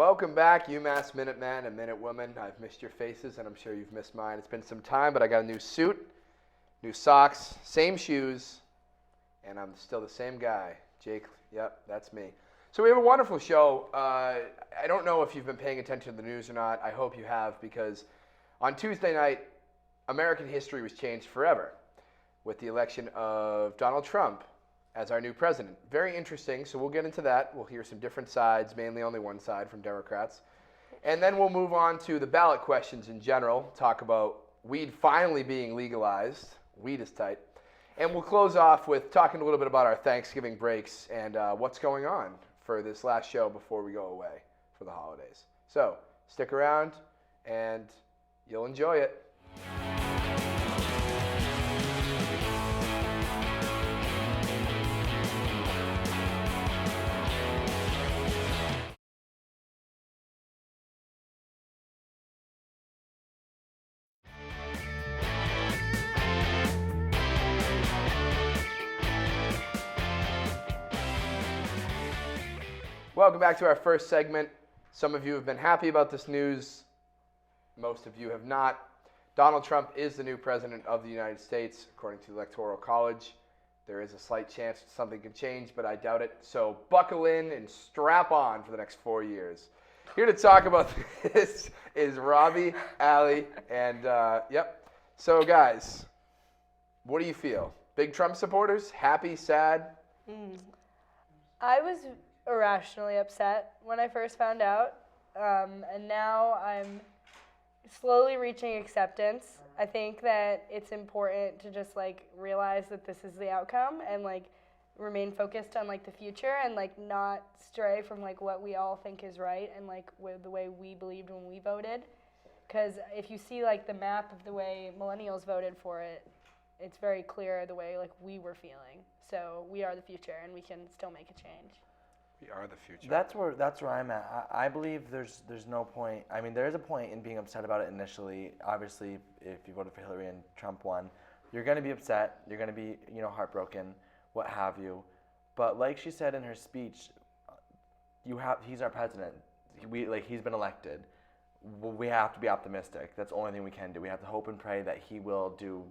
Welcome back, UMass Minuteman and Minutewoman. I've missed your faces, and I'm sure you've missed mine. It's been some time, but I got a new suit, new socks, same shoes, and I'm still the same guy. Jake, yep, that's me. So we have a wonderful show. I don't know if you've been paying attention to the news or not. I hope you have, because on Tuesday night, American history was changed forever with the election of Donald Trump as our new president. Very interesting, so we'll get into that. We'll hear some different sides, mainly only one side from Democrats. And then we'll move on to the ballot questions in general, talk about weed finally being legalized. Weed is tight. And we'll close off with talking a little bit about our Thanksgiving breaks and what's going on for this last show before we go away for the holidays. So stick around and you'll enjoy it. Welcome back to our first segment. Some of you have been happy about this news. Most of you have not. Donald Trump is the new president of the United States, according to the Electoral College. There is a slight chance something can change, but I doubt it. So buckle in and strap on for the next 4 years. Here to talk about this is Robbie, Allie, and yep. So guys, what do you feel? Big Trump supporters? Happy, sad? I was irrationally upset when I first found out, and now I'm slowly reaching acceptance. I think that it's important to just realize that this is the outcome and remain focused on the future and not stray from what we all think is right and with the way we believed when we voted. Because if you see the map of the way millennials voted for it, it's very clear the way we were feeling. So we are the future, and we can still make a change. We are the future. That's where I'm at. I believe there's no point. I mean, there is a point in being upset about it initially. Obviously, if you voted for Hillary and Trump won, you're going to be upset. You're going to be, heartbroken, what have you. But like she said in her speech, he's our president. He's been elected. We have to be optimistic. That's the only thing we can do. We have to hope and pray that he will do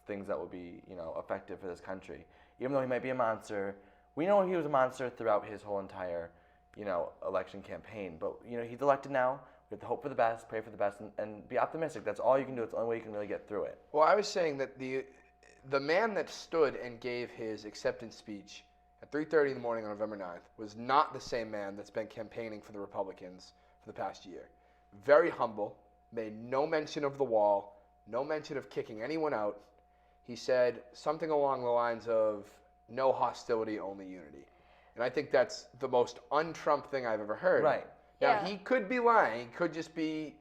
things that will be, effective for this country. Even though he might be a monster. We know he was a monster throughout his whole entire, election campaign. But, he's elected now. We have to hope for the best, pray for the best, and be optimistic. That's all you can do. It's the only way you can really get through it. Well, I was saying that the man that stood and gave his acceptance speech at 3:30 in the morning on November 9th was not the same man that's been campaigning for the Republicans for the past year. Very humble, made no mention of the wall, no mention of kicking anyone out. He said something along the lines of, no hostility, only unity. And I think that's the most un-Trump thing I've ever heard. Right. Now, he could be lying. He could just be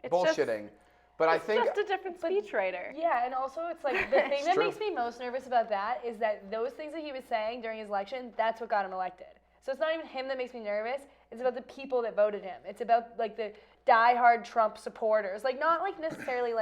bullshitting. But I think it's just a different speechwriter. Yeah, and also it's the thing that makes me most nervous about that is that those things that he was saying during his election, that's what got him elected. So it's not even him that makes me nervous. It's about the people that voted him. It's about the diehard Trump supporters. Not necessarily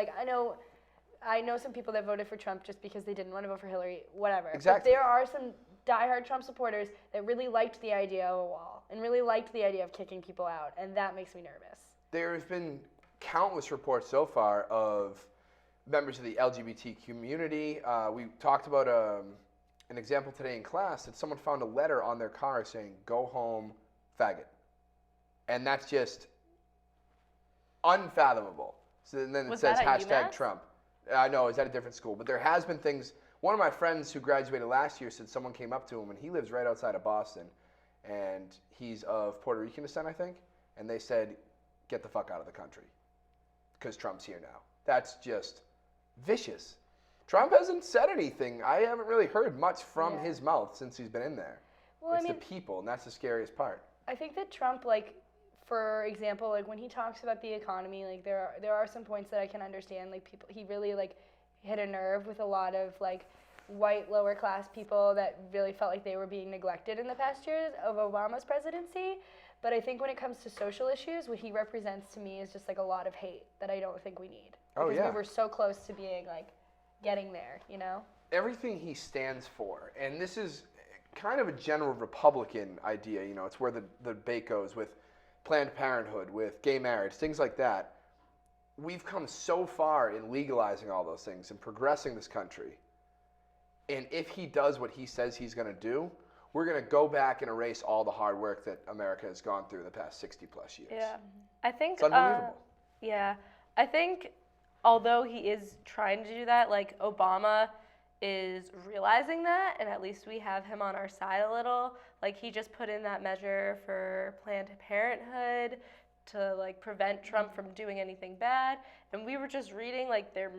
I know some people that voted for Trump just because they didn't want to vote for Hillary, whatever. Exactly. But there are some diehard Trump supporters that really liked the idea of a wall and really liked the idea of kicking people out, and that makes me nervous. There's been countless reports so far of members of the LGBT community. We talked about an example today in class that someone found a letter on their car saying, "Go home, faggot." And that's just unfathomable. So then it says hashtag Trump. I know, it's at a different school. But there has been things. One of my friends who graduated last year said someone came up to him, and he lives right outside of Boston. And he's of Puerto Rican descent, I think. And they said, get the fuck out of the country. Because Trump's here now. That's just vicious. Trump hasn't said anything. I haven't really heard much from his mouth since he's been in there. Well, it's the people, and that's the scariest part. I think that Trump, for example, when he talks about the economy, there are some points that I can understand. People, he really hit a nerve with a lot of white lower class people that really felt like they were being neglected in the past years of Obama's presidency. But I think when it comes to social issues, what he represents to me is just a lot of hate that I don't think we need. Because we were so close to being getting there, Everything he stands for, and this is kind of a general Republican idea, it's where the debate goes with Planned Parenthood, with gay marriage, things like that. We've come so far in legalizing all those things and progressing this country. And if he does what he says he's going to do, we're going to go back and erase all the hard work that America has gone through the past 60 plus years. Yeah, I think. It's unbelievable. Yeah, I think although he is trying to do that, like Obama is realizing that, and at least we have him on our side a little. Like he just put in that measure for Planned Parenthood to like prevent Trump from doing anything bad. And we were just reading like there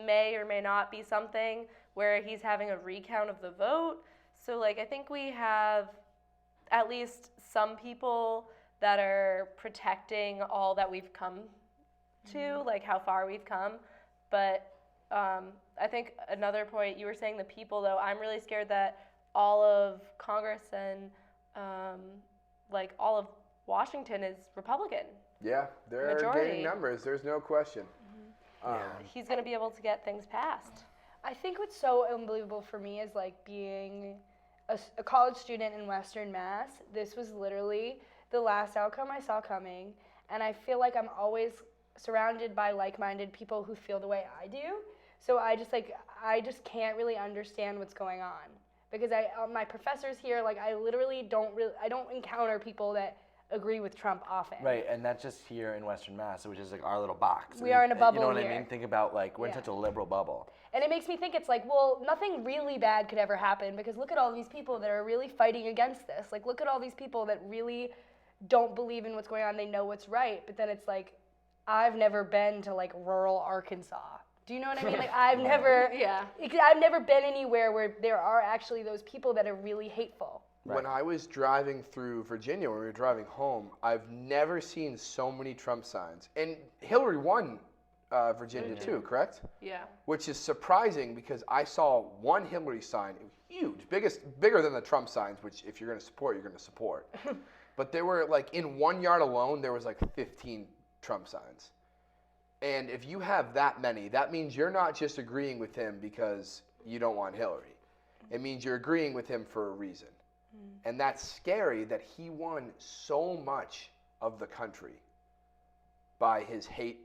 may or may not be something where he's having a recount of the vote. So like I think we have at least some people that are protecting all that we've come to, like how far we've come. But I think another point, you were saying the people though, I'm really scared that all of Congress and like all of Washington is Republican. Yeah, they're Majority. gaining numbers. There's no question. He's going to be able to get things passed. I think what's so unbelievable for me is like being a college student in Western Mass. This was literally the last outcome I saw coming, and I feel like I'm always surrounded by like-minded people who feel the way I do. So I just can't really understand what's going on because my professors here, like I don't encounter people that agree with Trump often. Right, and that's just here in Western Mass, which is like our little box. We are in a bubble You know what here. I mean? Think about like we're in Yeah. such a liberal bubble. And it makes me think it's like, well, nothing really bad could ever happen because look at all these people that are really fighting against this. Like, look at all these people that really don't believe in what's going on. They know what's right. But then it's like, I've never been to like rural Arkansas. Do you know what I mean? Like, I've never been anywhere where there are actually those people that are really hateful. Right. When I was driving through Virginia, when we were driving home, I've never seen so many Trump signs. And Hillary won Virginia too, correct? Yeah. Which is surprising because I saw one Hillary sign, it was huge, bigger than the Trump signs, which if you're going to support, you're going to support. But there were like, in 1 yard alone, there was like 15 Trump signs. And if you have that many, that means you're not just agreeing with him because you don't want Hillary. It means you're agreeing with him for a reason. And that's scary that he won so much of the country by his hate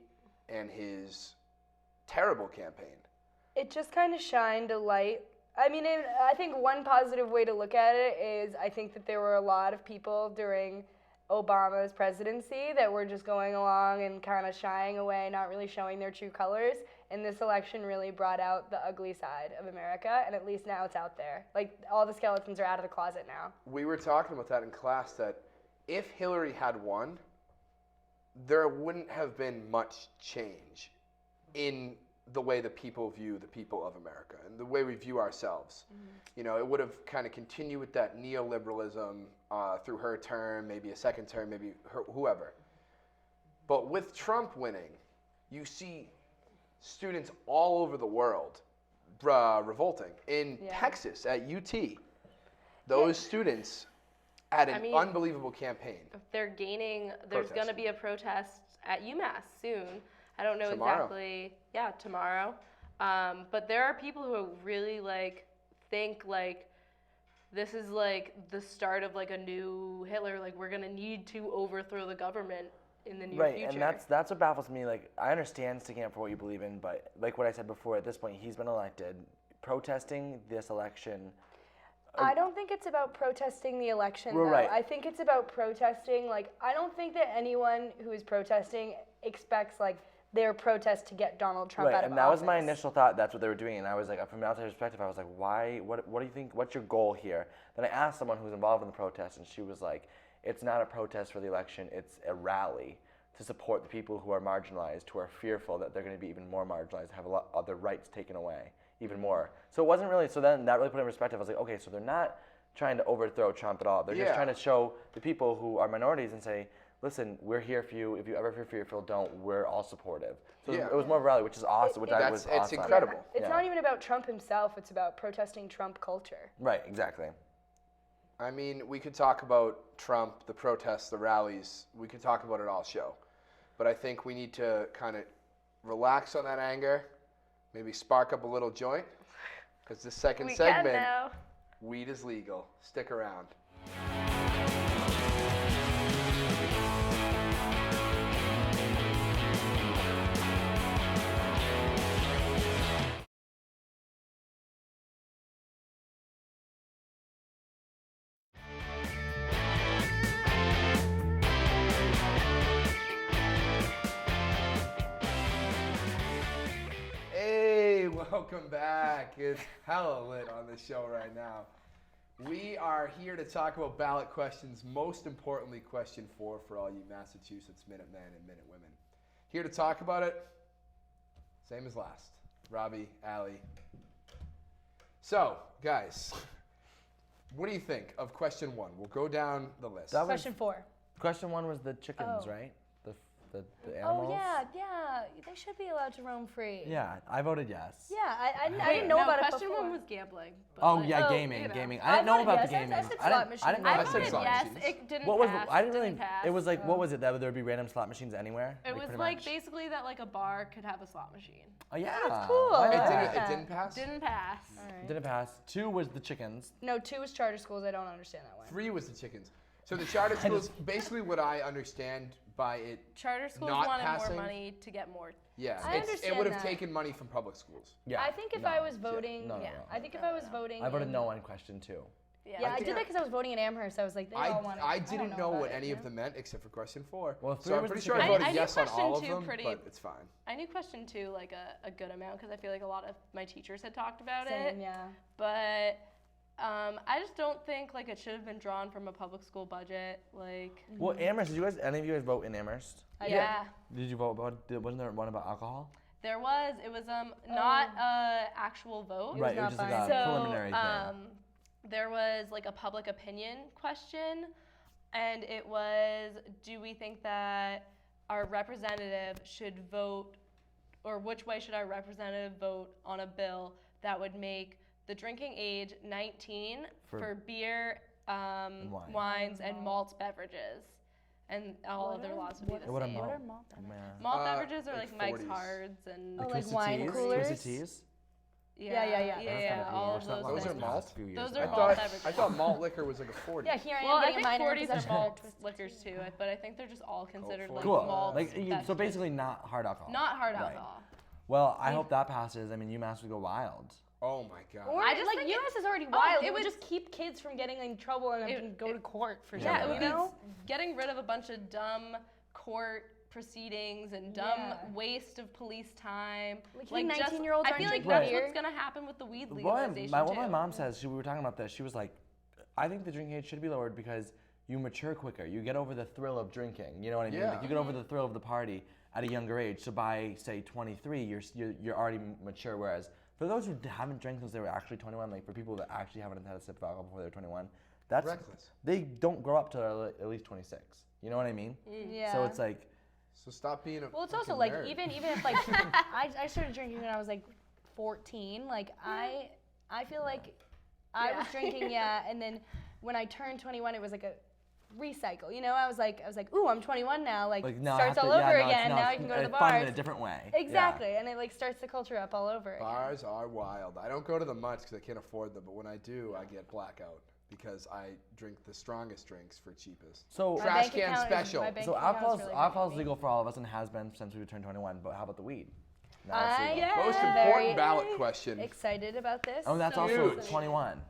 and his terrible campaign. It just kind of shined a light. I mean, I think one positive way to look at it is I think that there were a lot of people during Obama's presidency that were just going along and kind of shying away, not really showing their true colors. And this election really brought out the ugly side of America, and at least now it's out there. Like, all the skeletons are out of the closet now. We were talking about that in class, that if Hillary had won, there wouldn't have been much change in the way the people view the people of America and the way we view ourselves. You know, it would have kind of continued with that neoliberalism through her term, maybe a second term, maybe whoever. But with Trump winning, you see students all over the world revolting. In Texas at UT, those students had an unbelievable campaign. They're gaining, there's going to be a protest at UMass soon. I don't know Tomorrow. exactly. Yeah, tomorrow. But there are people who really like think like this is like the start of like a new Hitler. Like we're gonna need to overthrow the government in the near future. Right, and that's what baffles me. Like I understand sticking up for what you believe in, but like what I said before, at this point he's been elected. Protesting this election. I don't think it's about protesting the election, Well, though. right. I think it's about protesting, like, I don't think that anyone who is protesting expects, like, their protest to get Donald Trump out of and that was my office. initial thought. That's what they were doing, and I was like, from an outside perspective, I was like, why? What do you think? What's your goal here? Then I asked someone who was involved in the protest, and she was like, it's not a protest for the election. It's a rally to support the people who are marginalized, who are fearful that they're going to be even more marginalized, have a lot of their rights taken away even more. So it wasn't really. So then that really put it in perspective. I was like, okay, so they're not trying to overthrow Trump at all. They're just trying to show the people who are minorities and say, listen, we're here for you. If you ever feel fearful, don't. We're all supportive. So it was more of a rally, which is awesome. Was It's awesome. incredible. It's not even about Trump himself. It's about protesting Trump culture. Right, exactly. I mean, we could talk about Trump, the protests, the rallies. We could talk about it all show. But I think we need to kind of relax on that anger, maybe spark up a little joint, because the second segment, weed is legal. Stick around. Hey, welcome back. It's hella lit on the show right now. We are here to talk about ballot questions, most importantly, question 4 for all you Massachusetts Minutemen and Minutewomen. Here to talk about it, same as last. Robbie, Allie. So, guys, what do you think of question 1? We'll go down the list. That was- Question 4. Question 1 was the chickens, Oh. right? The animals. Oh yeah, they should be allowed to roam free. Yeah, I voted yes. Yeah, I didn't know about it question before. one was gambling. But Oh like, yeah, Oh, gaming, you know. gaming. I I didn't know voted about yes. the I gaming. said I slot didn't machines. know. I I voted said slot yes. machines. It didn't What was? pass. I didn't really. Didn't pass. It was like, what was it? That there would be random slot machines anywhere. It was pretty like much? basically that like a bar could have a slot machine. Oh yeah. That's cool. Why It not? Yeah. didn't, it didn't pass? Didn't pass. All right. Didn't pass. 2 was the chickens. No, 2 is charter schools. I don't understand that one. 3 was the chickens. So the charter schools, basically what I understand by it, Charter schools Not wanted passing? more money to get more. yeah, I it understand would have that. taken money from public schools. Yeah. I think if no. I was voting, No, no, yeah, no. I think if I was voting, I voted in- no on question 2. Yeah, I did that because I was voting in Amherst. I was like, they all wanted. I don't didn't know about what it, any you of know? them meant except for question 4. Well, 3 so I'm was pretty the sure I chickens. voted I knew yes on question all of 2 them, pretty- but it's fine. I knew question 2 like a good amount because I feel like a lot of my teachers had talked about Same, it. yeah. But I just don't think like it should have been drawn from a public school budget. Like Well, Amherst. Did you guys? Any of you guys vote in Amherst? I yeah. Did you vote about? Wasn't there one about alcohol? There was. It was not a actual vote. was Right. It not was just like binding. a So preliminary thing. there was like a public opinion question, and it was, do we think that our representative should vote, or which way should our representative vote on a bill that would make the drinking age 19 for beer, wine. wines, and malt beverages, and all other laws would be the What same. are What malt? are malt beverages? Malt Uh, beverages are like like Mike's 40s. Hards and Oh, like Twisted wine teas? coolers? Twisted teas? Yeah. yeah, all of It's not those long Those are things. malt? Past few years Those ago. are I malt thought, beverages. I thought malt liquor was like a 40. Yeah, here I am Well, I getting think a minor 40s are possession. malt liquors too, but I think they're just all considered like Cool. malt. Like so, beverages. basically not hard alcohol. Not hard Right. alcohol. Well, I hope that passes. I mean, UMass would go wild. Oh my god. Or I just like think UMass is already oh, wild. it It would would- just keep kids from getting in trouble and having to go to court for Yeah, it something. would You be know? getting rid of a bunch of dumb court proceedings and dumb Yeah. waste of police time. Like, you just- 19-year-olds I aren't feel like drinking that's beer. what's gonna happen with the weed What legalization my, too. what my mom says, we were talking about this. She was like, I think the drinking age should be lowered because you mature quicker. You get over the thrill of drinking. You know what I mean? Yeah. Like you get over the thrill of the party at a younger age. So by say 23, you're already mature. Whereas for those who haven't drank since they were actually 21, like for people that actually haven't had a sip of alcohol before they're 21, that's Reckless. They don't grow up till they're at least 26. You know what I mean? Yeah. So it's like. So stop being a Well, it's also fucking like nerd. even if like I started drinking when I was like 14. Like I feel like I was drinking, and then when I turned 21, it was like a recycle. You know, I was like, ooh, I'm 21 now. Like Like now I starts have all to, yeah, over no, it's again. now Now I can go to the fun in bars. a different way. Exactly, and it like starts the culture up all over again. Bars are wild. I don't go to them much because I can't afford them, but when I do, I get blackout because I drink the strongest drinks for cheapest. So My Trash bank can account is- special. my bank So account is alcohol's really alcohol's big. legal for all of us and has been since we turned 21. But how about the weed? Now it's I legal. Most am important very ballot question. excited about this. Oh, that's So also Huge. 21.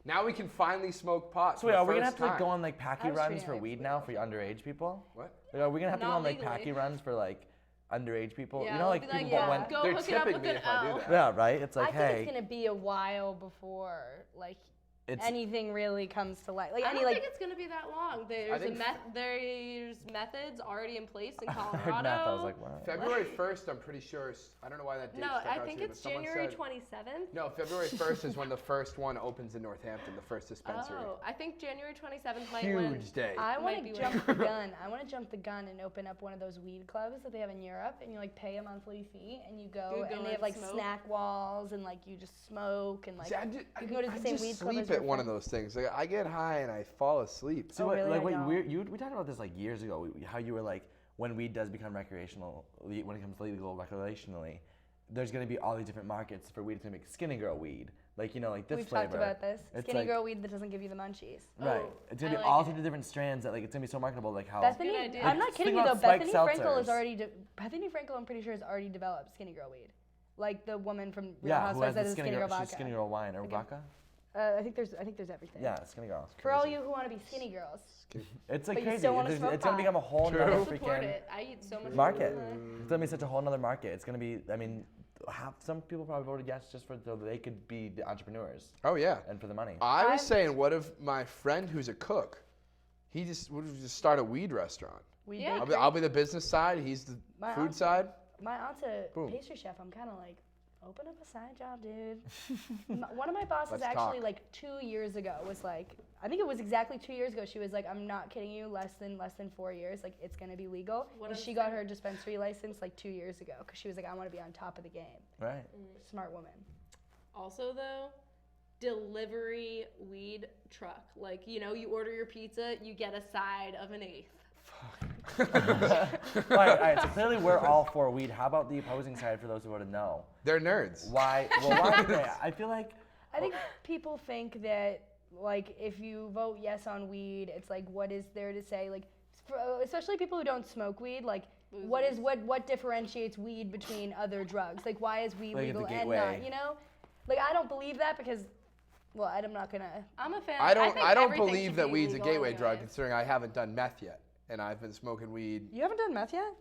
Now we can finally smoke pot. So for wait, the are we gonna first have to like time. go on like packy I was runs treating for it weed like now for underage people? What? Like, are we gonna have to go Not on like legally. packy runs for like underage people? Yeah, you know, it'll like be people like, that yeah. went. Go They're hook it up tipping with me an if I do L. that. Yeah, right. It's like, I think hey, it's gonna be a while before like it's anything really comes to light. Like I any don't like think it's gonna be that long. There's think there's methods already in place in I Colorado. heard math. I was like, wow. February 1st, I'm pretty sure. I don't know why that date No, stuck I out think to me, it's but someone January said- 27th. No, February 1st is when the first one opens in Northampton, the first dispensary. Oh, I think January 27th might when Huge day. I want might be to jump the gun. I want to jump the gun and open up one of those weed clubs that they have in Europe, and you like pay a monthly fee, and you go, You go and they and have like smoke? snack walls, and like you just smoke, and like See, I you can go to the I same just weed club sleep as your at one of friend. those things. Like, I get high and I fall asleep. See, Oh, what, really? like, I wait, don't. we talked about this like years ago. How you were like, when weed does become recreational, when it comes legal recreationally, there's going to be all these different markets for weed. It's going to be skinny girl weed, Like, you know, like this We've flavor. talked about this. It's Skinny like- girl weed that doesn't give you the munchies. Right. Oh, It's gonna I be like all it. sorts of different strands that like it's gonna be so marketable. Like how. Bethany, Good idea. I'm Like, not kidding think you though. about spiked Bethany Frankel is seltzers. already. Bethany Frankel, I'm pretty sure, has already developed Skinny Girl weed. Like the woman from Real Yeah, who Housewives has that is the Skinny Girl she's vodka. Skinny Girl wine or Okay. vodka? I think there's everything. Yeah, Skinny Girl. It's For all crazy. you who want to be skinny girls. It's like but you crazy. still wanna It's smoke gonna pot. become a whole True. nother I support freaking it. I eat so much market. food. It's gonna be such a whole nother market. It's gonna be. I mean, some people probably voted yes just for so they could be the entrepreneurs Oh yeah. and for the money. I was I'm- saying, what if my friend who's a cook, he just would just start a weed restaurant. Weed Yeah. bakery. I'll be the business side. He's the My food aunt- side. My aunt's a Boom. pastry chef. I'm kind of like, open up a side job, dude. One of my bosses Let's actually, talk. like 2 years ago, was like, I think it was exactly 2 years ago. She was like, I'm not kidding you. Less than 4 years, like it's gonna be legal. What And is she got that? her dispensary license like 2 years ago because she was like, I want to be on top of the game. Right. Smart woman. Also, though, delivery weed truck. Like, you know, you order your pizza, you get a side of an eighth. all right. So clearly we're all for weed. How about the opposing side for those who voted no? They're nerds. Why? Well, why? do they? I feel like. I think people think that like if you vote yes on weed, it's like what is there to say? Like, especially people who don't smoke weed, like what differentiates weed between other drugs? Like why is weed Like, it's a legal and gateway. not? You know, like I don't believe that because, well, I'm not gonna. I'm a fan. I don't. think I don't everything believe should that be weed's a legal gateway drug, anyways. considering I haven't done meth yet, and I've been smoking weed You haven't done meth yet?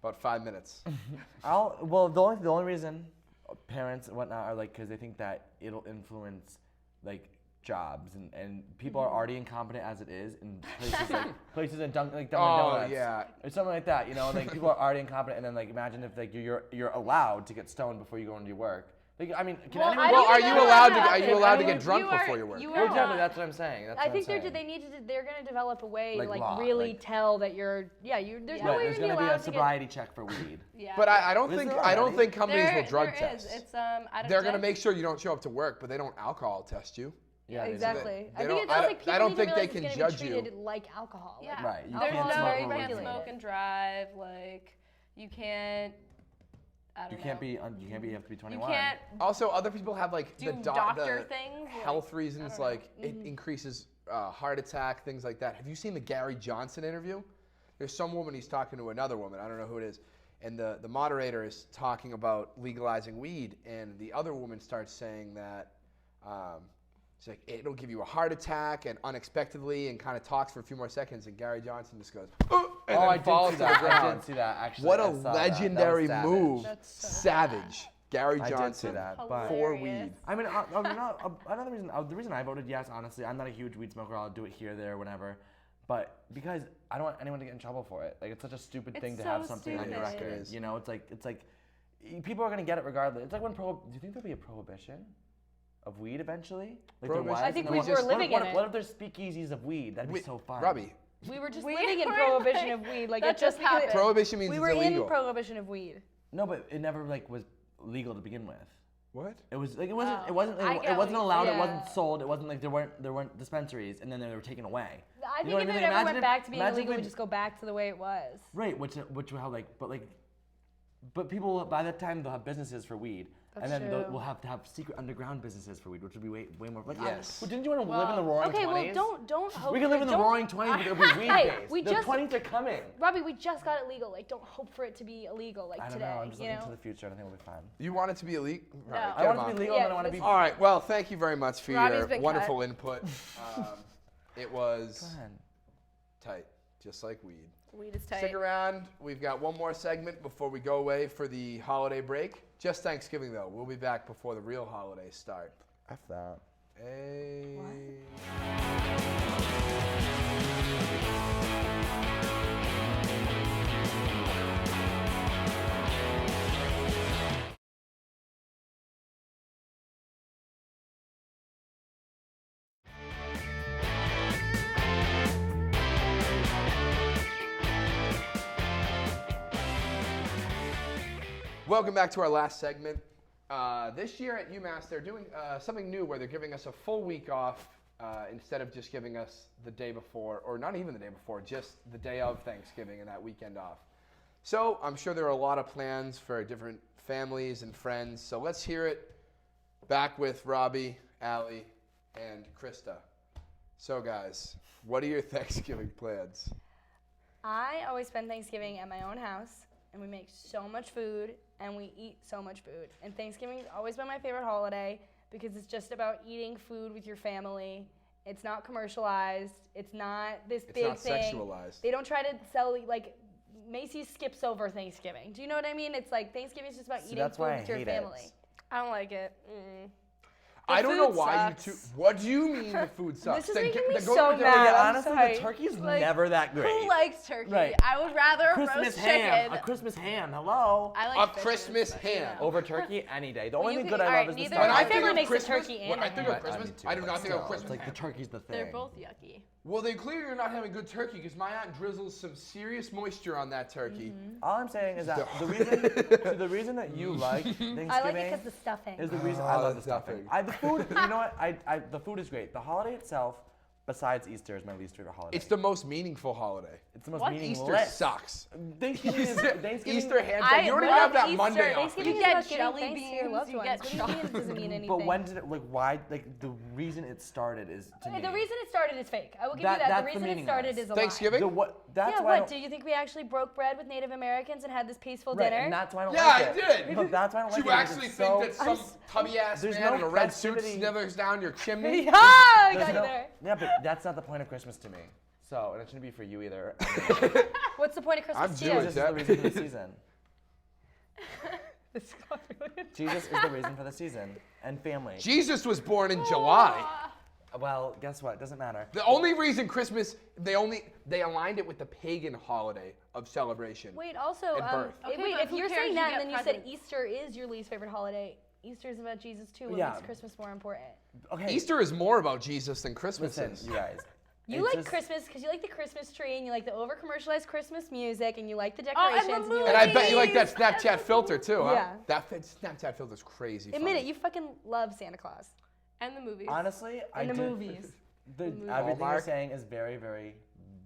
about 5 minutes. The only reason parents and whatnot are like because they think that it'll influence like jobs and people are already incompetent as it is in places like places in Dunkin' Oh, Donuts yeah. or something like that. You know, like people are already incompetent, and then like imagine if like you're allowed to get stoned before you go into your work. Like I mean, can Well, anyone? I Well, don't are even you know allowed what to? Are you happened. allowed to I mean, get drunk you are- before you work? you Well, are exactly. not- That's what I'm saying. That's I what think I'm saying. they need to. They're gonna develop a way Like to like law, really like- tell that you're. Yeah, you. There's no Right, way there's you're gonna gonna be be a allowed to get. sobriety check for weed. Yeah. But I don't Is think there I don't already? think companies will drug there test. is. It's I don't They're gonna know. make sure you don't show up to work, but they don't alcohol test you. Yeah, they do. Exactly. They I don't- think it's I just don't- like people I don't need think to they realize can it's judge gonna be you. treated like alcohol. Yeah. Right, you There's can't no, smoke you when can't you're smoke regulated. and drive. Like, you can't. I don't You know. can't be. You have to be You 21. can't Also, other people have like do the doctor the things. like- health reasons, don't know. like it increases heart attack, things like that. Have you seen the Gary Johnson interview? There's some woman he's talking to another woman. I don't know who it is. And the moderator is talking about legalizing weed, and the other woman starts saying that she's like, it'll give you a heart attack and unexpectedly, and kind of talks for a few more seconds, and Gary Johnson just goes, and Oh, then I did falls see to that. the I ground. did see that. Actually, What a I saw that. That was legendary savage. move. That's so Savage. Gary I did see Johnson that, but for Hilarious. weed. I mean, another reason. The reason I voted yes, honestly, I'm not a huge weed smoker. I'll do it here, there, whenever. But because I don't want anyone to get in trouble for it. Like it's such a stupid It's thing to so have something on your stupid. record. You know, it's like people are gonna get it regardless. It's like when do you think there'll be a prohibition of weed eventually? Like there Prohibition? was? I think And we what- were what- living what in if- it. What if there's speakeasies of weed? That'd be Wait, so fun. Robbie, We were just We living in were prohibition like- of weed. Like that it just just happened. prohibition means We it's were illegal. in prohibition of weed. No, but it never like was legal to begin with. What? It was like it wasn't. Oh, It wasn't. I It, get it wasn't what allowed. you're It wasn't saying. sold. It wasn't like there weren't dispensaries, and then they were taken away. I You think know what if I it mean? ever Imagine went if- back to being imagine if illegal, we- we'd just go back to the way it was. Right, which will have but people by that time they'll have businesses for weed, That's and then true. we'll have to have secret underground businesses for weed, which would be way more. Like, Yes. well, didn't you want to live in the Roaring Okay, 20s? well, don't hope. We can live in the don't- Roaring 20s, but it'll be weed Hey, based. we The just- 20s are coming. Robbie, we just got it legal. Like, don't hope for it to be illegal like I don't today. know. I'm just you looking know? to the future, and I think we'll be fine. You want it to be illegal? No. I want it to be legal, Yeah, and then I want to be. All right. Well, thank you very much for Robbie's your been wonderful input. It was Fun. tight, just like weed. Weed is tight. Stick around. We've got one more segment before we go away for the holiday break. Just Thanksgiving, though. We'll be back before the real holidays start. F that. Hey. Welcome back to our last segment. This year at UMass, they're doing something new where they're giving us a full week off instead of just giving us the day before, or not even the day before, just the day of Thanksgiving and that weekend off. So I'm sure there are a lot of plans for different families and friends. So let's hear it back with Robbie, Allie, and Krista. So, guys, what are your Thanksgiving plans? I always spend Thanksgiving at my own house, and we make so much food, and we eat so much food. And Thanksgiving's always been my favorite holiday because it's just about eating food with your family. It's not commercialized. It's not this big It's not thing. sexualized. They don't try to sell, like, Macy's skips over Thanksgiving. Do you know what I mean? It's like Thanksgiving's just about eating food with your family. I don't like it. Mm. I don't know food why sucks. you two. What do you mean the food sucks? This is Then making me then go so to the- mad. Yeah, I'm honestly, sorry. the turkey's Like, never that great. Who likes turkey? Right. I would rather Christmas roast ham, chicken. a Christmas ham. Hello. I A like Christmas but, ham. Over turkey any day. The only you thing can- good I alright, love is the neither- stuffing. When I My family think of makes a Christmas, turkey when and I a think ham. of Christmas, Me too, I do but not think of still, Christmas It's like ham. the turkey's the thing. They're both yucky. Well, then clearly you're not having good turkey because my aunt drizzles some serious moisture on that turkey. All I'm saying is that the reason that you like Thanksgiving I like it because the stuffing. is the reason I love the stuffing. The food, you know what? The food is great. The holiday itself, besides Easter, is my least favorite holiday. It's the most meaningful holiday. It's the most What? meaningless. Easter sucks. Thanksgiving is Thanksgiving. Easter ham. I You don't even love have that Easter. Monday off. Thanksgiving You is get about giving jelly thanks to your beans, loved you ones. get What do you mean it doesn't mean anything? But when did it? Like, why? Like, the reason it started is to me. The reason it started is fake. I will give That- you that. that's The the reason it meaning started of it. is a Thanksgiving? The what? That's lie. Yeah, why. I what? don't- Do you think we actually broke bread with Native Americans and had this peaceful Right, dinner? and that's why I don't Yeah, like I it. did. But that's why I don't like Do it. you because actually it's think so- that some tubby ass there's man no in a red suit festivity. slithers down your chimney? Yeah, I There's got you no- there. Yeah, but that's not the point of Christmas to me. So, and it shouldn't be for you either. What's the point of Christmas I'm to you? Jewish. Jesus is the reason for the season. This got really Jesus is the reason for the season. And family. Jesus was born in July. Well, guess what? It doesn't matter. The only reason Christmas, they aligned it with the pagan holiday of celebration. Wait, also, And birth. Okay, wait, but if who you're cares? saying You that get and then you said presents. Easter is your least favorite holiday, Easter is about Jesus too. What Yeah. makes Christmas more important? Okay. Easter is more about Jesus than Christmas Listen, is. you guys. You it's like just- Christmas because you like the Christmas tree and you like the over-commercialized Christmas music and you like the and the decorations. you And like I bet you like that Please. Snapchat filter too, huh? Yeah. That Snapchat filter's crazy. Admit funny. it, you fucking love Santa Claus. And the movies. Honestly, I the did- movies. Everything Hallmark. you're saying is very, very,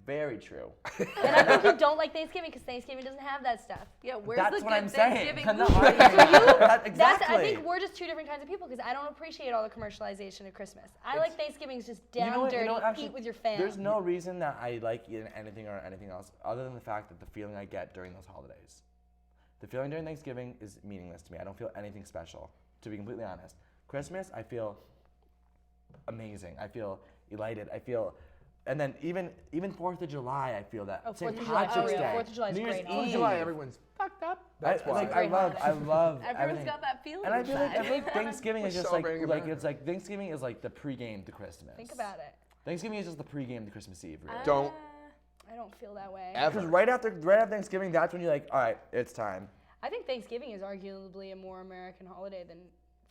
very true. And I think you don't like Thanksgiving because Thanksgiving doesn't have that stuff. Yeah, where's That's the what good I'm saying. Thanksgiving I'm not movie? arguing. That- That's, exactly. I think we're just two different kinds of people because I don't appreciate all the commercialization of Christmas. I like Thanksgiving is just down dirty, actually, eat with your fam. There's no reason that I like eating anything or anything else other than the fact that the feeling I get during those holidays. The feeling during Thanksgiving is meaningless to me. I don't feel anything special, to be completely honest. Christmas, I feel amazing. I feel elated. I feel, and then even 4th of July, I feel that. Oh, St. 4th of July. Patrick's Oh, yeah. Day, 4th of July is New Year's great. 4th of Eve. July, everyone's fucked up. That's why. great I love Everyone's everything. got that feeling. And I feel like inside. Thanksgiving is We're just like celebrating like America. it's like Thanksgiving is like the pregame to Christmas. Think about it. Thanksgiving is just the pregame to Christmas Eve. Really. Don't I don't feel that way. ever. Because right after Thanksgiving, that's when you're like, all right, it's time. I think Thanksgiving is arguably a more American holiday than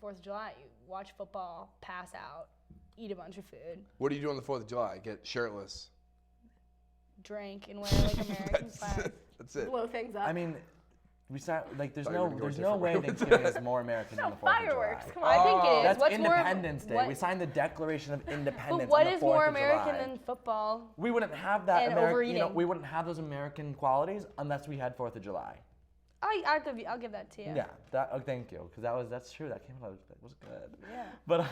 4th of July. You watch football, pass out, eat a bunch of food, What do you do on the 4th of July? Get shirtless. drink, and wear like American flags. That's it. Blow things up. I mean, there's Thought you were gonna go a no different way way with Thanksgiving that. is more American than no the 4th fireworks. of Come July. on. I think it is. That's What's Independence Day. What, We signed the Declaration of Independence. but what on the is 4th more of American July. than football? We wouldn't have that and American. overeating? We wouldn't have those American qualities unless we had 4th of July. I'll give that to you. Yeah. Thank you, because that's true. That came out. That was good. Yeah. But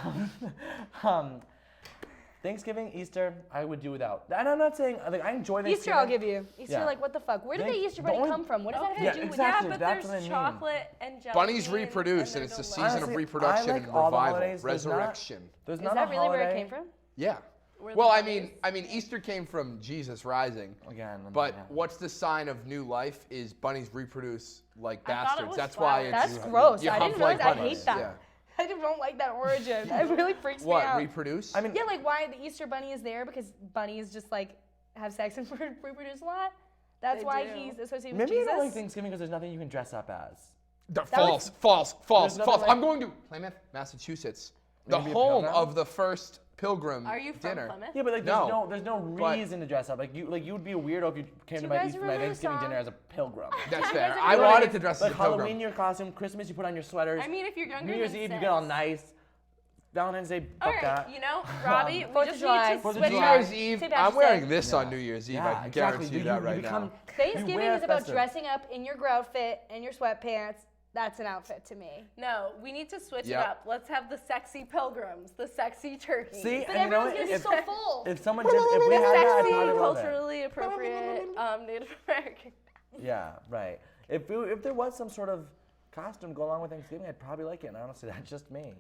Thanksgiving, Easter, I would do without. And I'm not saying like I enjoy Thanksgiving. Easter, I'll give you. Easter, Yeah. like what the fuck? Where did the Thank- Easter the bunny only- come from? What does that have Yeah, to do with exactly. Yeah, but that's there's what I mean. chocolate and jelly Bunnies beans, reproduce, and they're it's the delicious. season Honestly, of reproduction I like and all the revival, holidays. There's not- resurrection. There's Is not that a really where it holiday- came from? Yeah. We're the Well, I bunnies. mean, Easter came from Jesus rising. Again. But yeah. what's the sign of new life is bunnies reproduce like I thought it bastards. was That's why flowers. it's That's gross. you I hump didn't like realize. I bunnies. hate that. Yeah. I just don't like that origin. It really freaks me What, out. reproduce? I mean, Yeah, like why the Easter bunny is there because bunnies just like have sex and reproduce a lot. That's They why do. he's associated maybe with you Jesus. don't like Thanksgiving because there's nothing you can dress up as. False, false, false, There's false. nothing I'm going to Plymouth, Massachusetts, the Maybe a home pilgrim? of the first pilgrim Are you from dinner. Plymouth? Yeah, but like No, there's no but- reason to dress up. Like you would be a weirdo if you came Do to you my guys my remember the Thanksgiving song? dinner as a pilgrim. That's You fair. guys I are wanted really- to dress Like as a pilgrim. Halloween, your costume. Christmas, you put on your sweaters. I mean, if you're younger New Year's than Eve, you 6. get all nice. Valentine's Day, All fuck right, that. you know, Robbie, we 4th of just July. need to 4th of switch New July. Year's Eve, St. I'm Patrick's wearing Day. this on New Year's Eve. I can guarantee you that right now. You Thanksgiving wear is about festive. dressing up in your grout fit and your sweatpants That's an outfit to me. No, we need to switch it Yep. up. Let's have the sexy pilgrims, the sexy turkeys. See, But and you know everyone's what? gonna be so full. If someone did, if we the had that, I'd sexy, probably love it. culturally appropriate Native American. Yeah, right. If there was some sort of costume go along with Thanksgiving, I'd probably like it. And honestly, that's just me.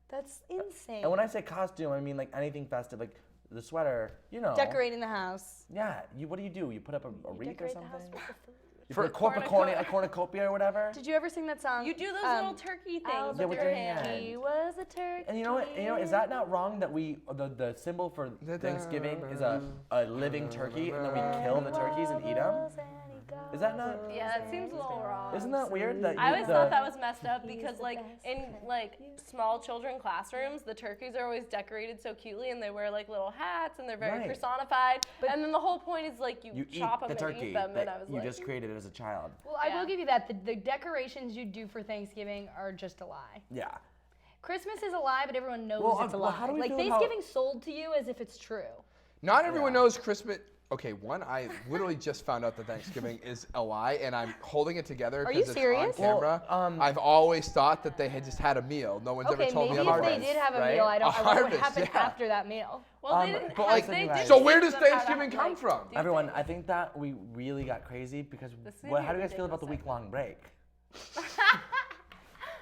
That's insane. And when I say costume, I mean like anything festive, like the sweater, you know. Decorating the house. Yeah. What do? You put up a wreath or Decorate the something? house with the food. You For put a cornucopia or whatever. Did you ever sing that song? You do those little turkey things Yeah, with with your your hands. hand. He was a turkey. And you know what? Is that not wrong that the symbol for Thanksgiving is a living turkey and then we kill the turkeys and eat them? Is that not? Yeah, that seems a little wrong. Isn't that weird? That I always the- thought that was messed up because, like, in like small children classrooms, the turkeys are always decorated so cutely, and they wear like little hats, and they're very Right. personified. And then the whole point is like you you chop eat the them and turkey eat them, and I that was you like, just created as a child. Well, I Yeah. will give you that. The decorations you do for Thanksgiving are just a lie. Yeah. Christmas is a lie, but everyone knows Well, it's a well, lie. how do we Like feel about- Thanksgiving's sold to you as if it's true. Not everyone Yeah. knows Christmas. Okay, one, I literally just found out that Thanksgiving is a lie, and I'm holding it together Are you because it's serious? on camera. Well, I've always thought that they had just had a meal. No one's Okay, ever told maybe me if otherwise. they did have a right? meal, I don't know what would harvest, happen yeah. after that meal. well, they didn't. but have, like- they did So where teach does them how to, Thanksgiving come like, from? do Everyone, things. I think that we really got crazy because This is gonna be how do a you guys feel about the ridiculous week-long break?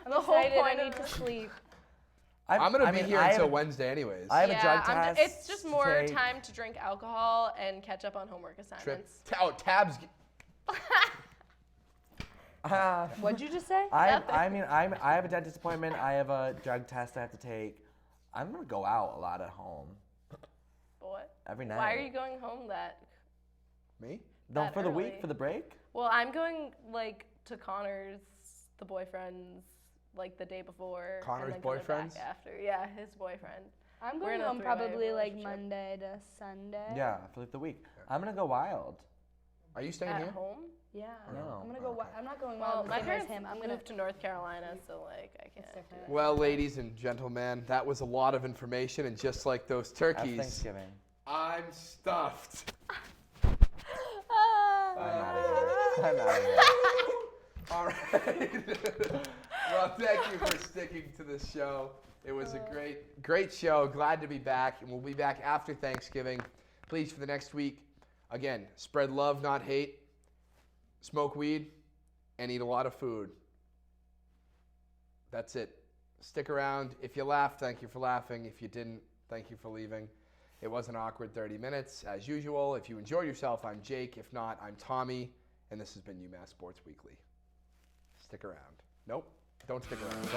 I'm The whole excited. I point need of- to sleep. I'm gonna I be mean, here I until have- Wednesday, anyways. I have a drug I'm test. it's just to more take. time to drink alcohol and catch up on homework Trip. assignments. Tabs. What'd you just say? I have a dentist appointment. I have a drug test I have to take. I'm gonna go out a lot at home What? every night. Why are you going home that? Me? No, that for the early? week, for the break. Well, I'm going like to Connor's, the boyfriend's, like the day before. Connor's and then coming back boyfriend's? after. Yeah, his boyfriend. I'm We're going in a home three-way probably like relationship. Monday to Sunday. Yeah, for like the week. I'm gonna go wild. Are you staying At here? home? Yeah. No. I'm gonna go. I'm not going Well, wild the my same way as parents him. I'm gonna. moved to North Carolina, so like I can't. It's different. Well, ladies and gentlemen, that was a lot of information, and just like those That's turkeys, Thanksgiving. I'm stuffed. I'm out of here. I'm out of here. All right. Well, thank you for sticking to this show. It was a great show. Glad to be back, and we'll be back after Thanksgiving. Please, for the next week, again, spread love, not hate. Smoke weed, and eat a lot of food. That's it. Stick around. If you laughed, thank you for laughing. If you didn't, thank you for leaving. It was an awkward 30 minutes, as usual. If you enjoyed yourself, I'm Jake. If not, I'm Tommy, and this has been UMass Sports Weekly. Stick around. Nope, don't stick around.